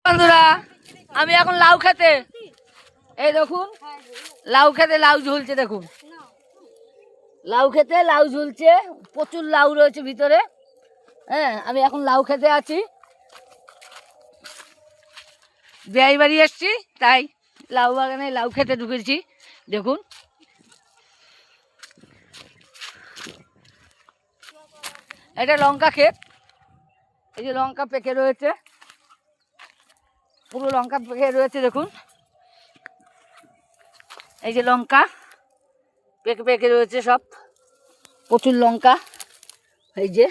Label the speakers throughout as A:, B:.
A: বন্ধুরা আমি এখন লাউ খেতে, এই দেখুন লাউ খেতে লাউ ঝুলছে, দেখুন লাউ খেতে লাউ ঝুলছে, প্রচুর লাউ রয়েছে ভিতরে। হ্যাঁ, আমি এখন লাউ খেতে আছি, বিয়ে বাড়ি এসছি তাই লাউ বাগানে লাউ খেতে ঢুকেছি। দেখুন এটা লঙ্কা ক্ষেত, এই যে লঙ্কা পেকে রয়েছে, পুরো লঙ্কা পেকে রয়েছে। দেখুন এই যে লঙ্কা পেকে পেকে রয়েছে, সব প্রচুর লঙ্কা। এই যে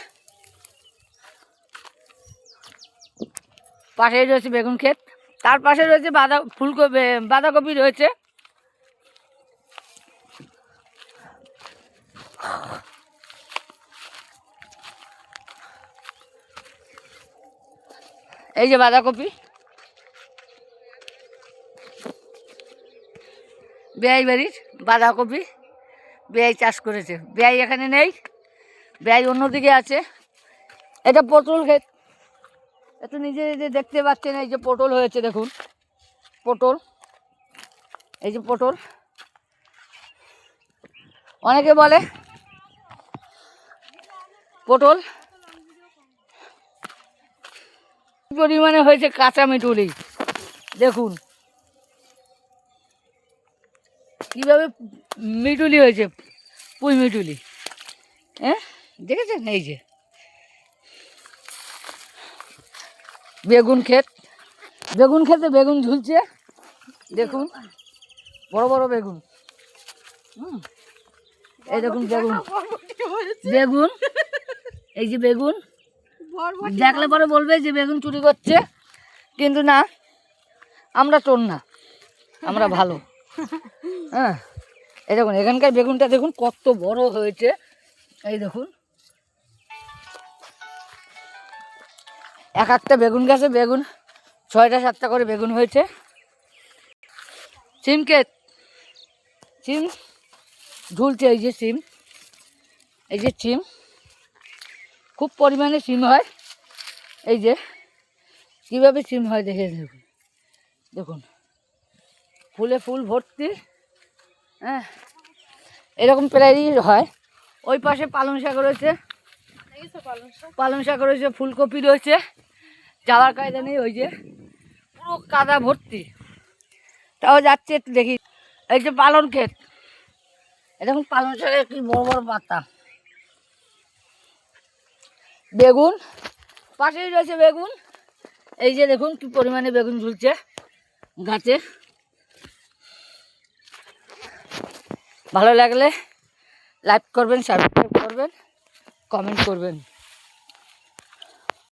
A: পাশে রয়েছে বেগুন ক্ষেত, তার পাশে রয়েছে ফুলকপি, বাঁধাকপি রয়েছে। এই যে বাঁধাকপি, বেয়াই বাড়ির বাঁধাকপি বেয়াই চাষ করেছে। বেয়াই এখানে নেই, বেয়াই অন্যদিকে আছে। এটা পটল ক্ষেত, একটু নিজে নিজে দেখতে পাচ্ছেন। এই যে পটল হয়েছে, দেখুন পটল, এই যে পটল। অনেকে বলে পটল পরিমাণে হয়েছে কাঁচা মিটুলি, দেখুন কিভাবে মিটুলি হয়েছে, পুঁই মিটুলি। হ্যাঁ দেখেছেন, এই যে বেগুন ক্ষেত, বেগুন ক্ষেতে বেগুন ঝুলছে, দেখুন বড় বড় বেগুন। এই দেখুন বেগুন, বেগুন এই যে বেগুন, দেখলে পরে বলবে যে বেগুন চুরি করছে, কিন্তু না, আমরা চোর না, আমরা ভালো। হ্যাঁ, এই দেখুন এখানকার বেগুনটা দেখুন কত বড় হয়েছে। এই দেখুন এক একটা বেগুন গাছে বেগুন 6টা 7টা করে বেগুন হয়েছে। সিম ক্ষেত, সিম ঝুলছে, এই যে সিম, এই যে সিম, খুব পরিমাণে সিম হয়। এই যে কীভাবে সিম হয় দেখে দেখুন, দেখুন ফুলে ফুল ভর্তি। হ্যাঁ, এরকম প্রায়ই হয়। ওই পাশে পালং শাক রয়েছে, পালং শাক রয়েছে, ফুলকপি রয়েছে, যাওয়ার কায়দা নেই। ওই যে পুরো কাদা ভর্তি, তাও যাচ্ছে একটু দেখি। এই যে পালং ক্ষেত, এরকম পালং শাকের কি বড় বড় পাতা। বেগুন পাশেই রয়েছে বেগুন, এই যে দেখুন কি পরিমাণে বেগুন ঝুলছে গাছে। ভালো লাগলে লাইক করবেন, সাবস্ক্রাইব করবেন, কমেন্ট করবেন।